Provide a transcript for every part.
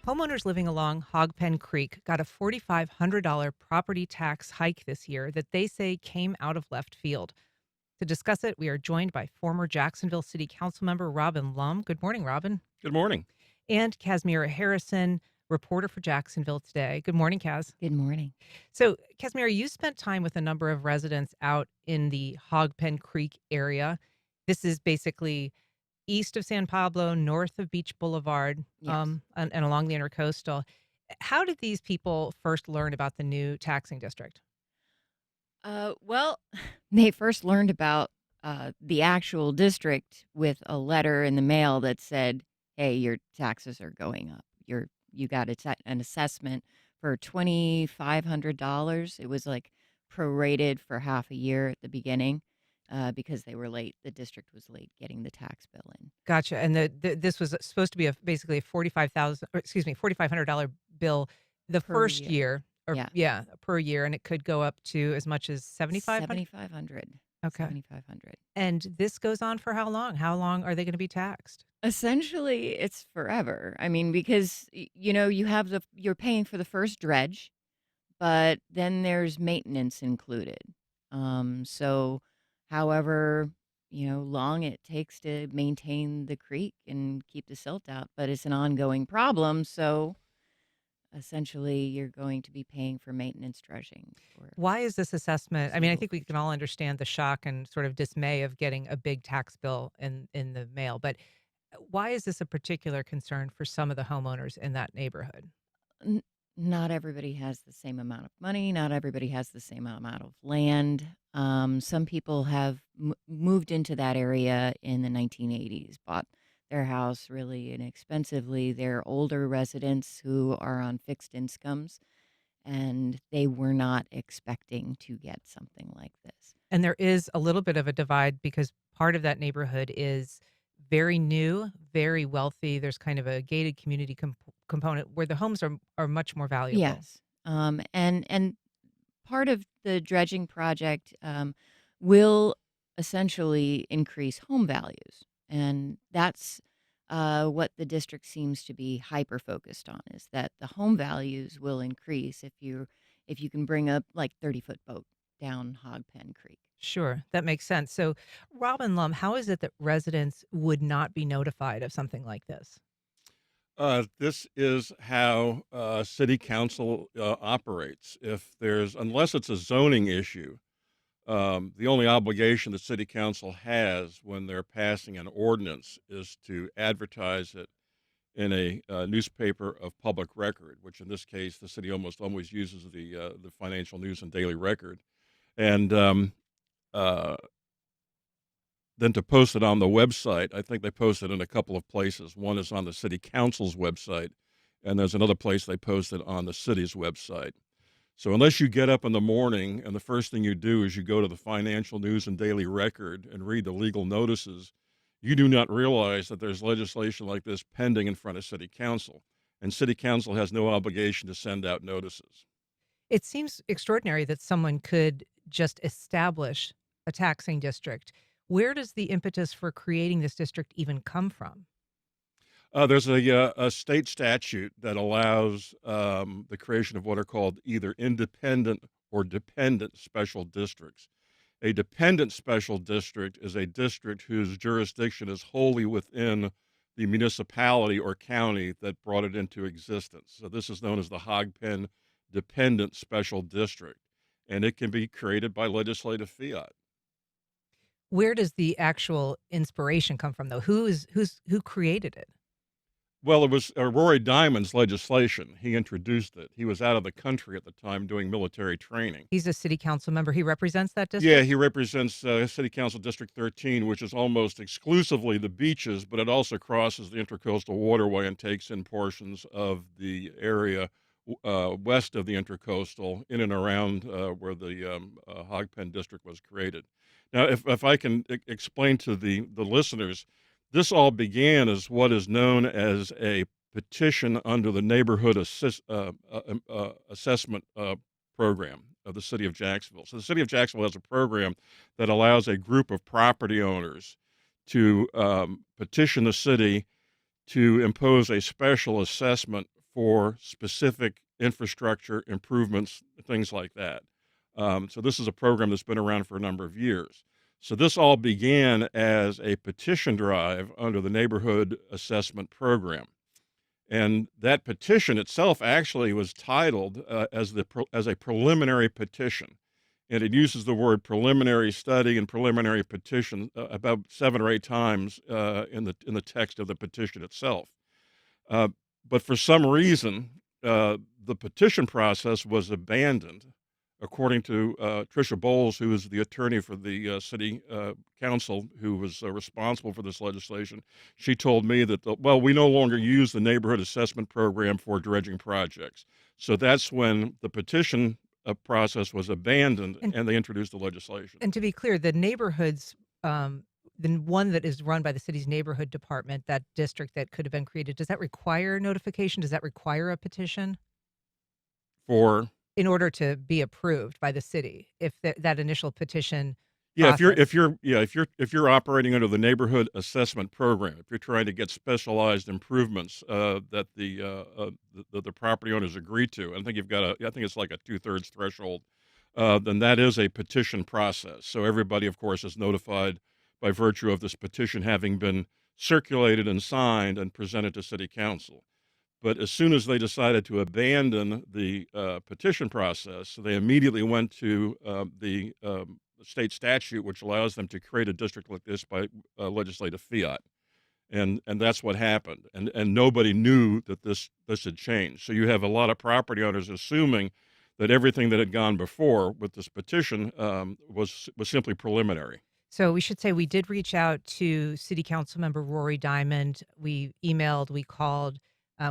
Homeowners living along Hogpen Creek got a $4,500 property tax hike this year that they say came out of left field. To discuss it, we are joined by former Jacksonville City Council member Robin Lumb. Good morning, Robin. Good morning. And Casmira Harrison, reporter for Jacksonville Today. Good morning, Cas. Good morning. So, Casmira, you spent time with a number of residents out in the Hogpen Creek area. This is basically east of San Pablo, north of Beach Boulevard, Yes. and along the Intracoastal. How did these people first learn about the new taxing district? Well, they first learned about the actual district with a letter in the mail that said, "Hey, your taxes are going up. You got an assessment for $2,500." It was like prorated for half a year at the beginning because they were late. The district was late getting the tax bill in Gotcha. And this was supposed to be basically a 45,000, or excuse me, $4,500 bill the per first year. year, or Yeah, yeah, per year, and it could go up to as much as 7,500. 7,500. Okay. 7,500. And this goes on for how long? How long are they going to be taxed? Essentially, it's forever. I mean, because you have you're paying for the first dredge, but then there's maintenance included. So however, long it takes to maintain the creek and keep the silt out, but it's an ongoing problem. So essentially, you're going to be paying for maintenance dredging for Why is this assessment? I mean, I foreseeable think we can future. all understand the shock and sort of dismay of getting a big tax bill in the mail, but why is this a particular concern for some of the homeowners in that neighborhood? N Not everybody has the same amount of money, not everybody has the same amount of land. Some people have moved into that area in the 1980s, bought their house really inexpensively. They're older residents who are on fixed incomes, and they were not expecting to get something like this. And there is a little bit of a divide because part of that neighborhood is very new, very wealthy. There's kind of a gated community component where the homes are much more valuable. Yes. And part of the dredging project will essentially increase home values, and that's what the district seems to be hyper focused on, is that the home values will increase if you can bring a like 30-foot boat down Hogpen Creek. Sure, that makes sense. So, Robin Lum, how is it that residents would not be notified of something like this? This is how city council operates. Unless it's a zoning issue, the only obligation the city council has when they're passing an ordinance is to advertise it in a newspaper of public record, which in this case the city almost always uses the Financial News and Daily Record, and uh, then to post it on the website. I think they post it in a couple of places. One is on the city council's website, and there's another place they post it on the city's website. So unless you get up in the morning and the first thing you do is you go to the Financial News and Daily Record and read the legal notices, you do not realize that there's legislation like this pending in front of city council. And city council has no obligation to send out notices. It seems extraordinary that someone could just establish a taxing district. Where does the impetus for creating this district even come from? There's a state statute that allows the creation of what are called either independent or dependent special districts. A dependent special district is a district whose jurisdiction is wholly within the municipality or county that brought it into existence. So this is known as the Hogpen Dependent Special District, and it can be created by legislative fiat. Where does the actual inspiration come from, though? Who created it? Well, it was Rory Diamond's legislation. He introduced it. He was out of the country at the time doing military training. He's a city council member. He represents that Yeah, district? he represents City Council District 13, which is almost exclusively the beaches, but it also crosses the Intracoastal Waterway and takes in portions of the area west of the Intracoastal, in and around where the Hogpen District was created. Now, if I can explain to the listeners, this all began as what is known as a petition under the Assessment Program of the city of Jacksonville. So the city of Jacksonville has a program that allows a group of property owners to petition the city to impose a special assessment for specific infrastructure improvements, things like that. So this is a program that's been around for a number of years. So this all began as a petition drive under the Neighborhood Assessment Program. And that petition itself actually was titled as a preliminary petition, and it uses the word preliminary study and preliminary petition about 7 or 8 times in the text of the petition itself. Uh, but for some reason, the petition process was abandoned, according to Tricia Bowles, who is the attorney for the city council who was responsible for this legislation. She told me that, we no longer use the neighborhood assessment program for dredging projects. So that's when the petition process was abandoned And and they introduced the legislation. and to be clear, the neighborhoods, the one that is run by the city's neighborhood department, that district that could have been created, does that require notification? Does that require a petition For in order to be approved by the city? If that initial petition Yeah, process. if you're operating under the neighborhood assessment program, if you're trying to get specialized improvements that the property owners agree to, I think I think it's like a 2/3 threshold. Then that is a petition process. So everybody, of course, is notified by virtue of this petition having been circulated and signed and presented to city council. But as soon as they decided to abandon the petition process, they immediately went to the state statute, which allows them to create a district like this by legislative fiat, and that's what happened. And nobody knew that this had changed. So you have a lot of property owners assuming that everything that had gone before with this petition was simply preliminary. So we should say we did reach out to City Council member Rory Diamond. We emailed, we called.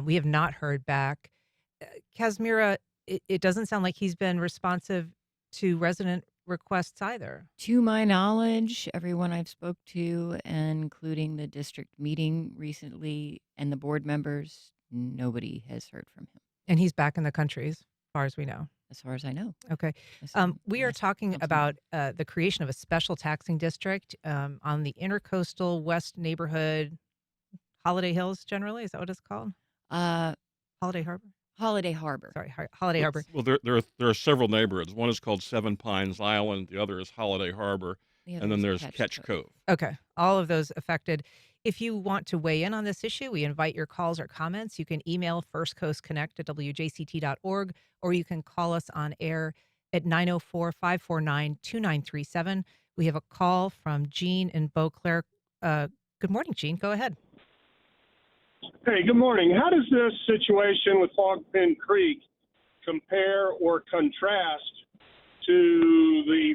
We have not heard back. Casmira, it doesn't sound like he's been responsive to resident requests either. To my knowledge, everyone I've spoke to, including the district meeting recently and the board members, nobody has heard from him, And he's back in the country as far as we know. as far as I know. Okay. As the We are last talking councilman. about the creation of a special taxing district on the Intracoastal West neighborhood, Holiday Hills generally. Is that what it's called? Uh, Holiday Harbor? Holiday Harbor. Sorry, Holiday Harbor. Well, there are several neighborhoods. One is called Seven Pines Island. The other is Holiday Harbor, The and other then is there's Catch Catch Cove. Cove. Okay. All of those affected. If you want to weigh in on this issue, we invite your calls or comments. You can email firstcoastconnect@wjct.org, or you can call us on air at 904-549-2937. We have a call from Jean in Beauclair. Good morning, Jean. Go ahead. Hey, good morning. How does this situation with Hogpen Creek compare or contrast to the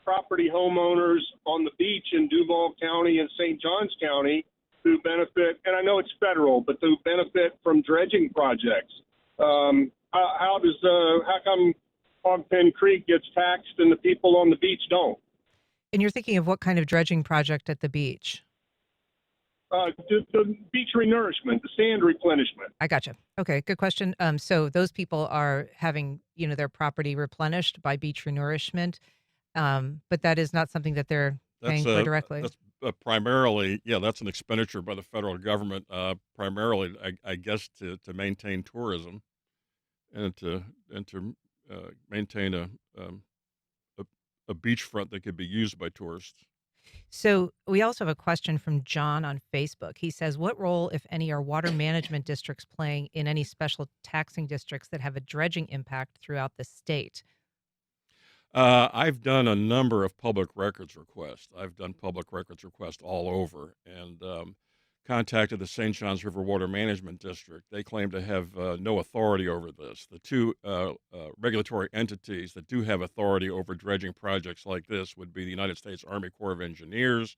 property homeowners on the beach in Duval County and St. Johns County who benefit, and I know it's federal, but who benefit from dredging projects? How come Hogpen Creek gets taxed and the people on the beach don't? And you're thinking of what kind of dredging project at the beach? The beach renourishment, the sand replenishment. I gotcha. Okay, good question. So those people are having, their property replenished by beach renourishment, but that is not something that they're paying for directly. That's primarily, that's an expenditure by the federal government, primarily, I guess, to maintain tourism and to maintain a beachfront that could be used by tourists. So we also have a question from John on Facebook. He says, what role, if any, are water management districts playing in any special taxing districts that have a dredging impact throughout the state? I've done a number of public records requests. I've done public records requests all over, and contacted the St. Johns River Water Management District. They claim to have no authority over this. The two regulatory entities that do have authority over dredging projects like this would be the United States Army Corps of Engineers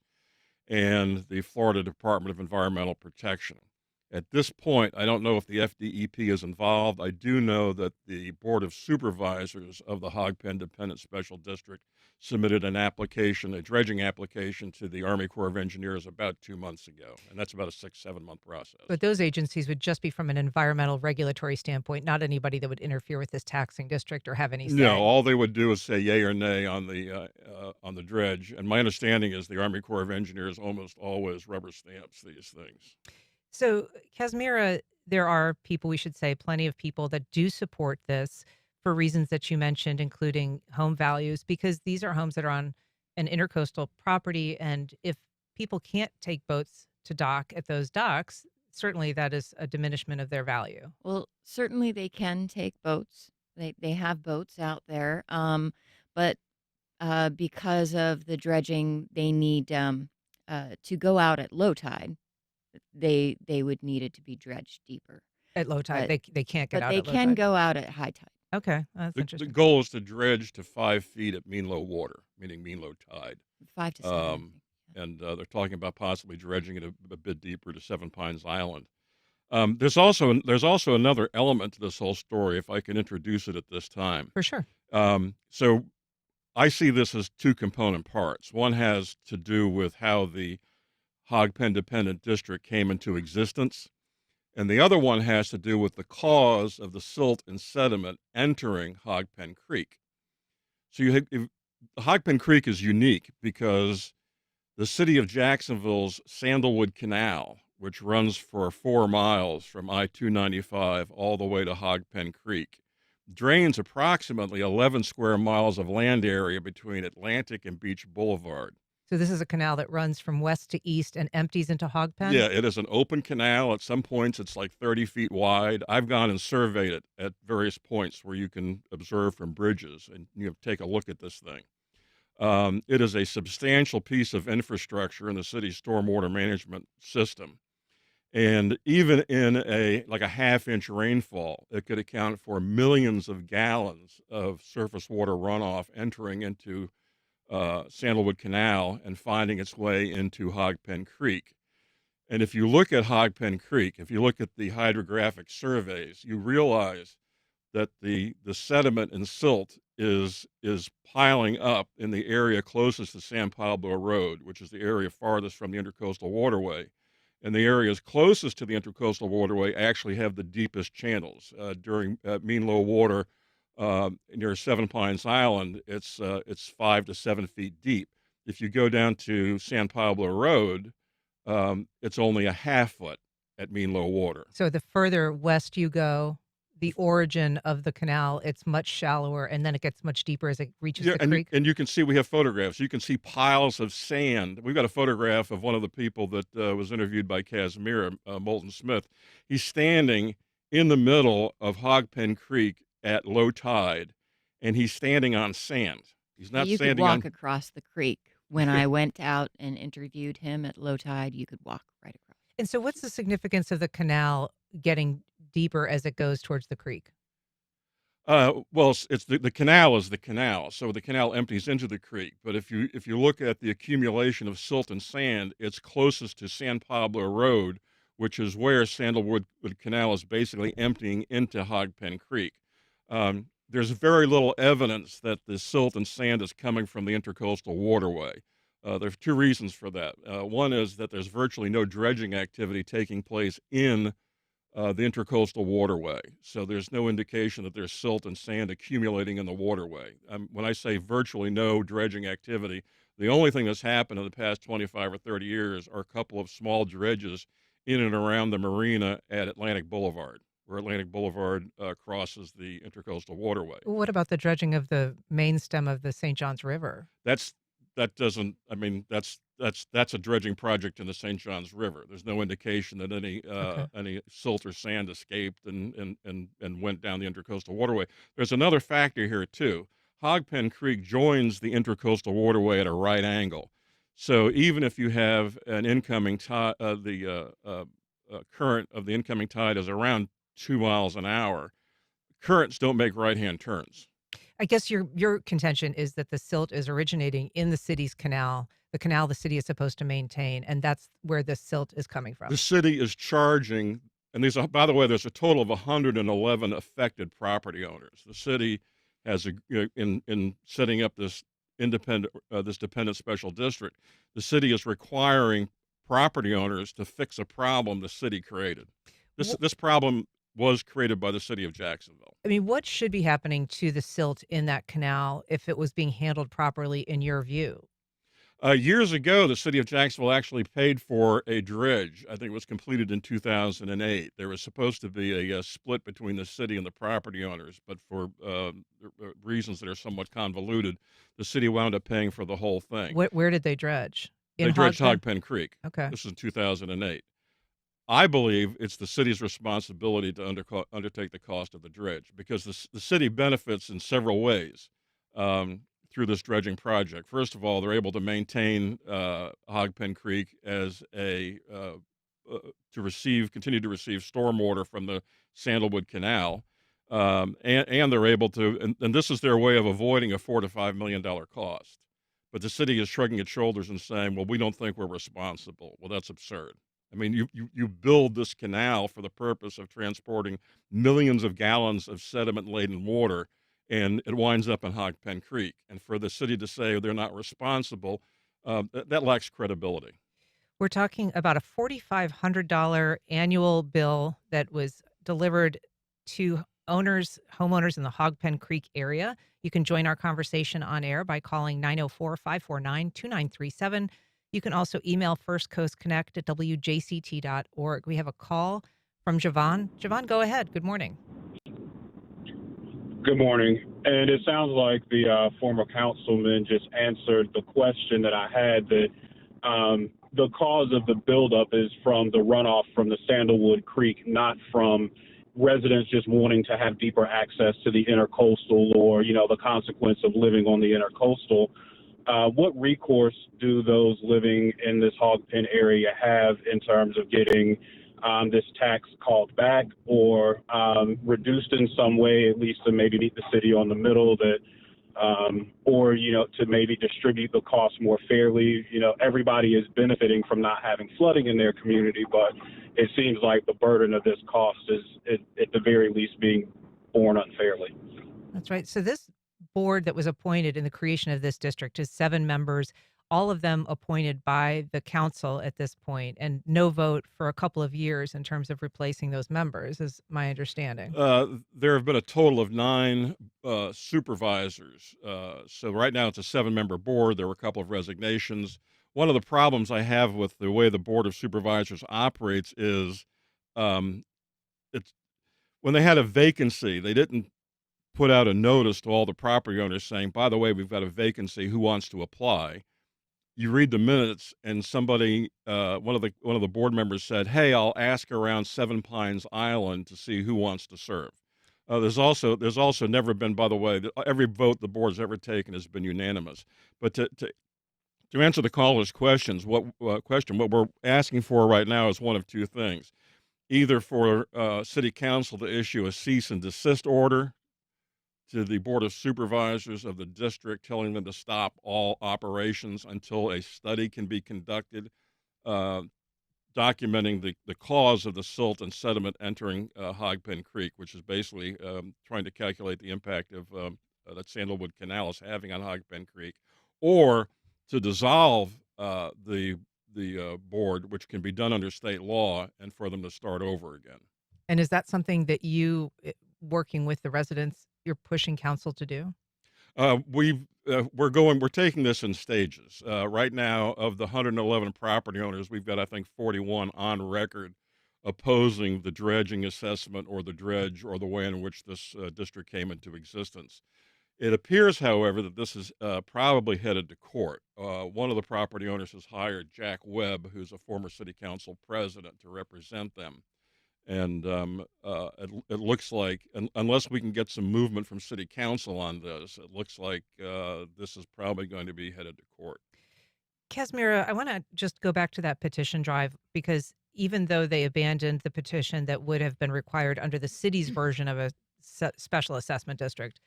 and the Florida Department of Environmental Protection. At this point, I don't know if the FDEP is involved. I do know that the Board of Supervisors of the Hogpen Dependent Special District submitted an application, a dredging application, to the Army Corps of Engineers about 2 months ago, and that's about a 6-7 month process. But those agencies would just be from an environmental regulatory standpoint, not anybody that would interfere with this taxing district or have any say. No, all they would do is say yay or nay on the dredge. And my understanding is the Army Corps of Engineers almost always rubber stamps these things. So, Casmira, there are people, we should say, plenty of people that do support this for reasons that you mentioned, including home values, because these are homes that are on an intercoastal property. And if people can't take boats to dock at those docks, certainly that is a diminishment of their value. Well, certainly they can take boats. They have boats out there, but because of the dredging, they need to go out at low tide. They would need it to be dredged deeper, At low tide, but they can't get out they at low can tide. go out at high tide. Okay, that's The interesting. goal is to dredge to 5 feet at mean low water, meaning mean low tide. 5 to 7, I Um, think. and they're talking about possibly dredging it a bit deeper to Seven Pines Island. There's also another element to this whole story, if I can introduce it at this time. For sure. So I see this as two component parts. One has to do with how the Hogpen Dependent District came into existence, and the other one has to do with the cause of the silt and sediment entering Hogpen Creek. So Hogpen Creek is unique because the city of Jacksonville's Sandalwood Canal, which runs for 4 miles from I-295 all the way to Hogpen Creek, drains approximately 11 square miles of land area between Atlantic and Beach Boulevard. So this is a canal that runs from west to east and empties into Hogpen? Yeah, it is an open canal. At some points, it's like 30 feet wide. I've gone and surveyed it at various points where you can observe from bridges and take a look at this thing. It is a substantial piece of infrastructure in the city's stormwater management system. And even in a half-inch rainfall, it could account for millions of gallons of surface water runoff entering into Sandalwood Canal and finding its way into Hogpen Creek. And if you look at Hogpen Creek, if you look at the hydrographic surveys, you realize that the sediment and silt is piling up in the area closest to San Pablo Road, which is the area farthest from the Intracoastal Waterway. And the areas closest to the Intracoastal Waterway actually have the deepest channels. During mean low water near Seven Pines Island, it's 5 to 7 feet deep. If you go down to San Pablo Road, it's only a half foot at mean low water. So the further west you go, the origin of the canal, it's much shallower, and then it gets much deeper as it reaches Yeah, the and creek? you can see we have photographs. You can see piles of sand. We've got a photograph of one of the people that was interviewed by Casmira, Moulton Smith. He's standing in the middle of Hogpen Creek at low tide, and he's standing on sand. He's Yeah, not you could standing walk on. across the creek. When I went out and interviewed him at low tide, you could walk right across. And so what's the significance of the canal getting deeper as it goes towards the creek? Well, it's the canal is the canal, so the canal empties into the creek. But if you look at the accumulation of silt and sand, it's closest to San Pablo Road, which is where Sandalwood Canal is basically emptying into Hogpen Creek. There's very little evidence that the silt and sand is coming from the Intercoastal Waterway. There's two reasons for that. One is that there's virtually no dredging activity taking place in the Intercoastal Waterway. So there's no indication that there's silt and sand accumulating in the waterway. When I say virtually no dredging activity, the only thing that's happened in the past 25 or 30 years are a couple of small dredges in and around the marina at Atlantic Boulevard, where Atlantic Boulevard crosses the Intercoastal Waterway. What about the dredging of the main stem of the St. Johns River? That doesn't. I mean, that's a dredging project in the St. Johns River. There's no indication that Okay. any silt or sand escaped and went down the Intercoastal Waterway. There's another factor here too. Hogpen Creek joins the Intercoastal Waterway at a right angle. So even if you have an incoming tide, current of the incoming tide is around 2 miles an hour. Currents don't make right-hand turns. I guess your contention is that the silt is originating in the city's canal, the canal the city is supposed to maintain, and that's where the silt is coming from. The city is charging, and by the way, there's a total of 111 affected property owners. The city has in setting up this dependent special district, the city is requiring property owners to fix a problem the city created. Wh- This problem was created by the city of Jacksonville. I mean, what should be happening to the silt in that canal if it was being handled properly in your view? Years ago, the city of Jacksonville actually paid for a dredge. I think it was completed in 2008. There was supposed to be a split between the city and the property owners, but for reasons that are somewhat convoluted, the city wound up paying for the whole thing. Where did they dredge? They In dredged Hogpen? Hogpen Creek. Okay. This is in 2008. I believe it's the city's responsibility to undertake the cost of the dredge because the city benefits in several ways through this dredging project. First of all, they're able to maintain Hogpen Creek as continue to receive stormwater from the Sandalwood Canal, and they're able to, and this is their way of avoiding a $4 to $5 million cost. But the city is shrugging its shoulders and saying, "Well, we don't think we're responsible." Well, that's absurd. I mean, you build this canal for the purpose of transporting millions of gallons of sediment-laden water, and it winds up in Hogpen Creek. And for the city to say they're not responsible, that lacks credibility. We're talking about a $4,500 annual bill that was delivered to homeowners in the Hogpen Creek area. You can join our conversation on air by calling 904-549-2937. You can also email firstcoastconnect@wjct.org. We have a call from Javon. Javon, go ahead. Good morning. Good morning. And it sounds like the former councilman just answered the question that I had, that the cause of the buildup is from the runoff from the Sandalwood Creek, not from residents just wanting to have deeper access to the intercoastal or, the consequence of living on the intercoastal. What recourse do those living in this Hogpen area have in terms of getting this tax called back or reduced in some way, at least to maybe meet the city on the middle, or to maybe distribute the cost more fairly? Everybody is benefiting from not having flooding in their community, but it seems like the burden of this cost is at the very least being borne unfairly. That's right. So this board that was appointed in the creation of this district is 7 members, all of them appointed by the council at this point, and no vote for a couple of years in terms of replacing those members, is my understanding. There have been a total of 9 supervisors. So right now it's a 7-member board. There were a couple of resignations. One of the problems I have with the way the Board of Supervisors operates is it's when they had a vacancy, they didn't put out a notice to all the property owners saying, "By the way, we've got a vacancy. Who wants to apply?" You read the minutes, and somebody, one of the board members said, "Hey, I'll ask around Seven Pines Island to see who wants to serve." There's also never been, by the way, every vote the board's ever taken has been unanimous. But to answer the caller's questions, what we're asking for right now is one of two things: either for city council to issue a cease and desist order to the Board of Supervisors of the district, telling them to stop all operations until a study can be conducted, documenting the cause of the silt and sediment entering Hogpen Creek, which is basically trying to calculate the impact of that Sandalwood Canal is having on Hogpen Creek, or to dissolve the board, which can be done under state law, and for them to start over again. And is that something that you, working with the residents, you're pushing council to do? We're taking this in stages. Right now, of the 111 property owners, we've got, I think, 41 on record opposing the dredging assessment or the dredge or the way in which this district came into existence. It appears, however, that this is probably headed to court. One of the property owners has hired Jack Webb, who's a former city council president, to represent them. And it looks like, unless we can get some movement from city council on this, it looks like this is probably going to be headed to court. Casmira, I want to just go back to that petition drive, because even though they abandoned the petition that would have been required under the city's version of a special assessment district,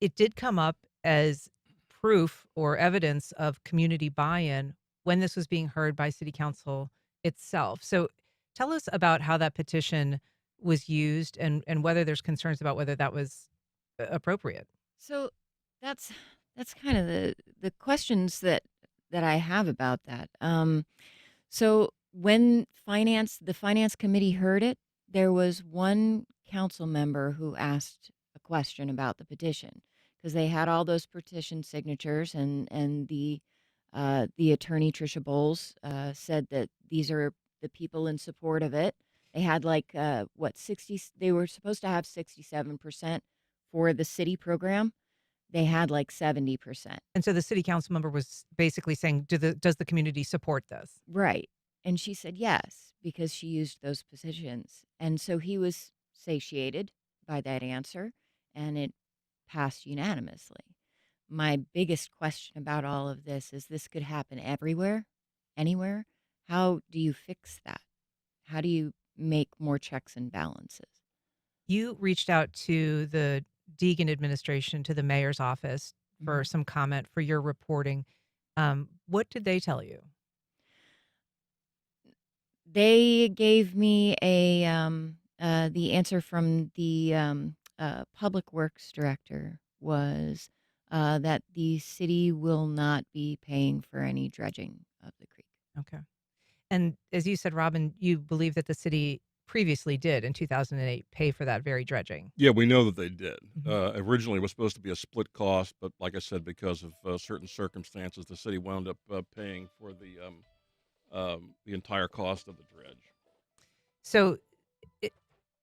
it did come up as proof or evidence of community buy-in when this was being heard by city council itself. So tell us about how that petition was used and whether there's concerns about whether that was appropriate. So that's kind of the questions that I have about that. So when the finance committee heard it, there was one council member who asked a question about the petition, because they had all those petition signatures, and the The attorney, Tricia Bowles, said that these are the people in support of it. They had like, 60, they were supposed to have 67% for the city program. They had like 70%. And so the city council member was basically saying, does the community support this? Right. And she said yes, because she used those positions. And so he was satiated by that answer, and it passed unanimously. My biggest question about all of this could happen everywhere, anywhere. How do you fix that? How do you make more checks and balances? You reached out to the Deegan administration, to the mayor's office for Mhm. some comment for your reporting. What did they tell you? They gave me the answer from the public works director was that the city will not be paying for any dredging of the creek. Okay. And as you said, Robin, you believe that the city previously did in 2008 pay for that very dredging. Yeah, we know that they did. Mhm. Originally, it was supposed to be a split cost, but like I said, because of certain circumstances, the city wound up paying for the entire cost of the dredge. So it,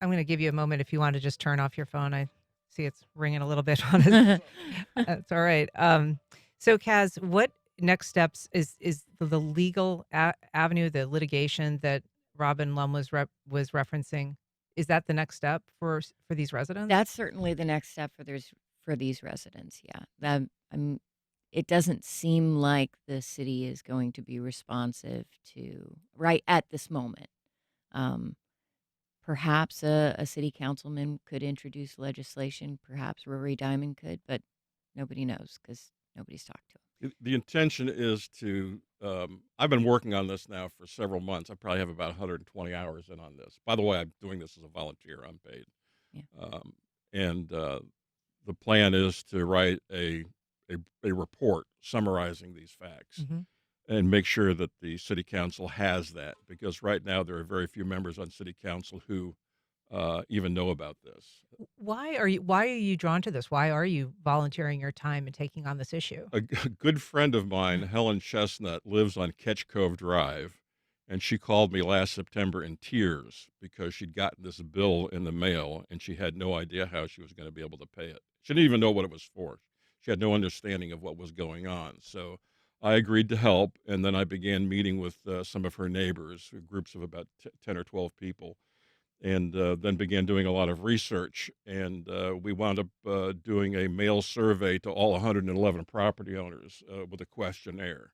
I'm going to give you a moment if you want to just turn off your phone. I see it's ringing a little bit on it. That's all right. So, Kaz, what next steps is the legal avenue, the litigation that Robin Lum was referencing? Is that the next step for these residents? That's certainly the next step for these residents. Yeah, it doesn't seem like the city is going to be responsive to right at this moment. Um, Perhaps a city councilman could introduce legislation. Perhaps Rory Diamond could, but nobody knows because nobody's talked to him. The intention is to. I've been working on this now for several months. I probably have about 120 hours in on this. By the way, I'm doing this as a volunteer, unpaid. Yeah. And the plan is to write a report summarizing these facts Mhm. and make sure that the city council has that, because right now there are very few members on city council who even know about this. Why are you drawn to this? Why are you volunteering your time and taking on this issue? A good friend of mine, Helen Chestnut, lives on Ketch Cove Drive, and she called me last September in tears because she'd gotten this bill in the mail and she had no idea how she was going to be able to pay it. She didn't even know what it was for. She had no understanding of what was going on. So I agreed to help, and then I began meeting with some of her neighbors, groups of about 10 or 12 people, and then began doing a lot of research. And we wound up doing a mail survey to all 111 property owners with a questionnaire.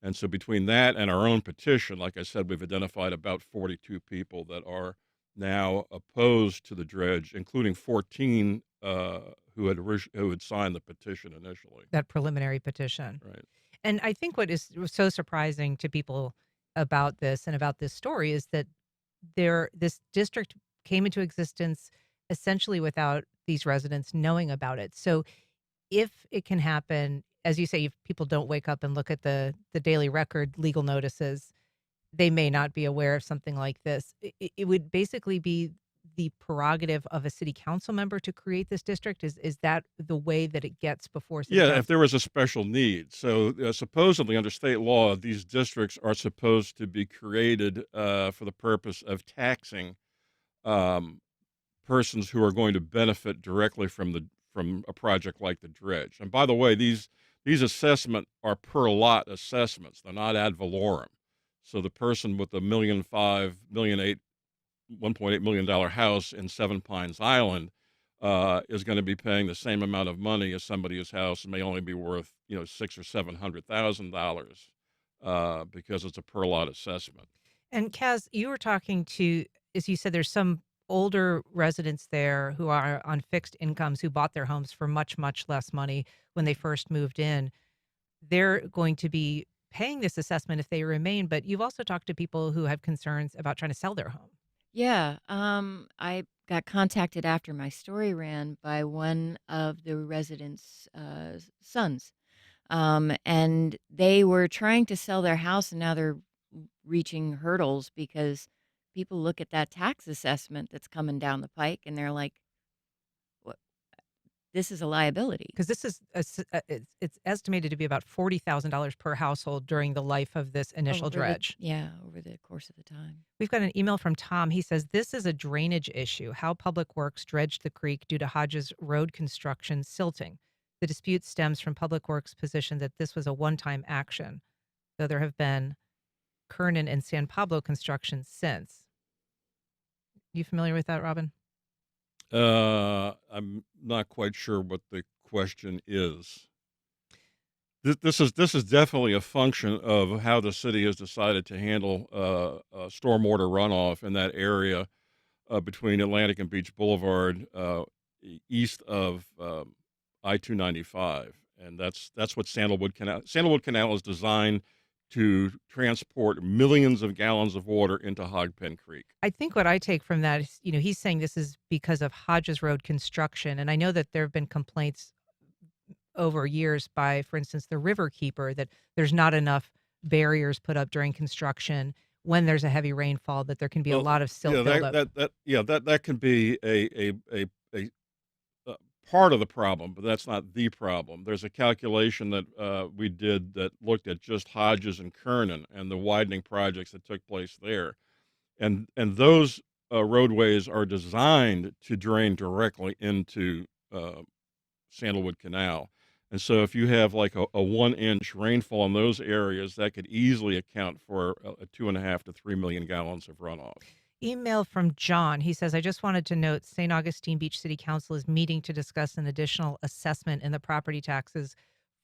And so between that and our own petition, like I said, we've identified about 42 people that are now opposed to the dredge, including 14 who had signed the petition initially. That preliminary petition. Right. And I think what is was so surprising to people about this and about this story is that this district came into existence essentially without these residents knowing about it. So if it can happen, as you say, if people don't wake up and look at the daily record legal notices, they may not be aware of something like this. It would basically be the prerogative of a city council member to create this district. Is that the way that it gets before city Yeah, if council? there was a special need. So supposedly under state law, these districts are supposed to be created for the purpose of taxing um, persons who are going to benefit directly from a project like the dredge. And by the way, these assessments are per lot assessments; they're not ad valorem. So the person with the $1.8 million house in Seven Pines Island is going to be paying the same amount of money as somebody whose house may only be worth $600,000 or $700,000 because it's a per lot assessment. And Kaz, you were talking to, as you said, there's some older residents there who are on fixed incomes who bought their homes for much, much less money when they first moved in. They're going to be paying this assessment if they remain, but you've also talked to people who have concerns about trying to sell their home. Yeah, I got contacted after my story ran by one of the residents' sons, and they were trying to sell their house, and now they're reaching hurdles because people look at that tax assessment that's coming down the pike, and they're like, "What? this is a liability. Because this is it's estimated to be about $40,000 per household during the life of this initial dredge. Over the course of the time. We've got an email from Tom. He says, this is a drainage issue, how Public Works dredged the creek due to Hodges Road construction silting. The dispute stems from Public Works' position that this was a one-time action, though there have been Kernan and San Pablo construction since. You familiar with that, Robin? I'm not quite sure what the question is. This is definitely a function of how the city has decided to handle stormwater runoff in that area between Atlantic and Beach Boulevard, east of I-295, and that's what Sandalwood Canal. Sandalwood Canal is designed to transport millions of gallons of water into Hogpen Creek. I think what I take from that is, he's saying this is because of Hodges Road construction. And I know that there have been complaints over years by, for instance, the river keeper, that there's not enough barriers put up during construction when there's a heavy rainfall, that there can be a lot of silt buildup. That can be a part of the problem, but that's not the problem. There's a calculation that we did that looked at just Hodges and Kernan and the widening projects that took place there. And those roadways are designed to drain directly into Sandalwood Canal. And so if you have like a 1-inch rainfall in those areas, that could easily account for a 2.5 to 3 million gallons of runoff. Email from John. He says, I just wanted to note St. Augustine Beach City Council is meeting to discuss an additional assessment in the property taxes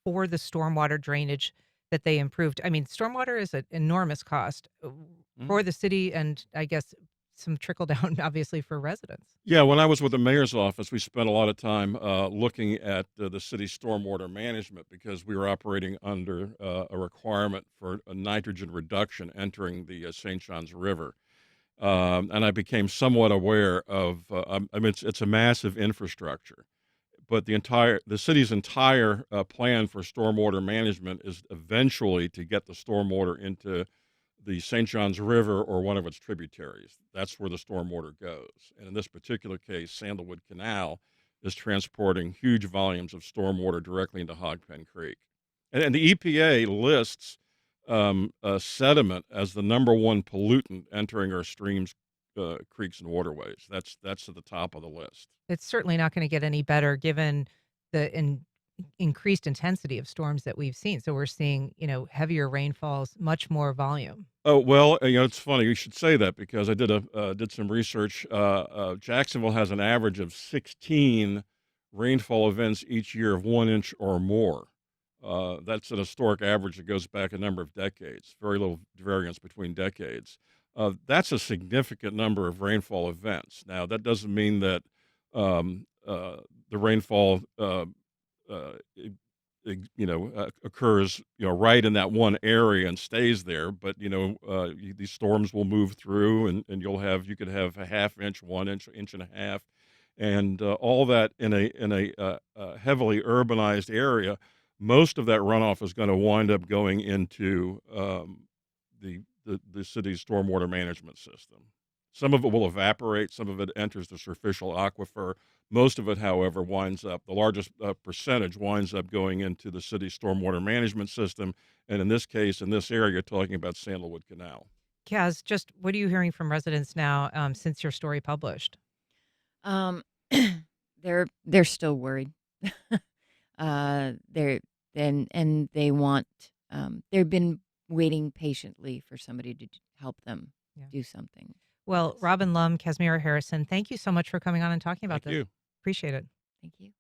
for the stormwater drainage that they improved. I mean, stormwater is an enormous cost for the city, and I guess some trickle down, obviously, for residents. Yeah, when I was with the mayor's office, we spent a lot of time looking at the city's stormwater management because we were operating under a requirement for a nitrogen reduction entering the St. Johns River. And I became somewhat aware of, it's a massive infrastructure, but the city's entire plan for stormwater management is eventually to get the stormwater into the St. Johns River or one of its tributaries. That's where the stormwater goes. And in this particular case, Sandalwood Canal is transporting huge volumes of stormwater directly into Hogpen Creek. And the EPA lists sediment as the number one pollutant entering our streams, creeks, and waterways. That's at the top of the list. It's certainly not going to get any better given the increased intensity of storms that we've seen. So we're seeing, heavier rainfalls, much more volume. Oh, well, it's funny you should say that because I did some research. Jacksonville has an average of 16 rainfall events each year of 1 inch or more. That's an historic average that goes back a number of decades, very little variance between decades. That's a significant number of rainfall events. Now, that doesn't mean that the rainfall occurs, right in that one area and stays there. But, these storms will move through and you could have a half inch, 1 inch, inch and a half, and all that in a heavily urbanized area. Most of that runoff is going to wind up going into the city's stormwater management system. Some of it will evaporate. Some of it enters the superficial aquifer. Most of it, however, the largest percentage winds up going into the city's stormwater management system. And in this case, in this area, you're talking about Sandalwood Canal. Kaz, just what are you hearing from residents now since your story published? They're still worried. They want, they've been waiting patiently for somebody to help them do something. Well, Robin Lumb, Casmira Harrison, thank you so much for coming on and talking about this. Thank you. Appreciate it. Thank you.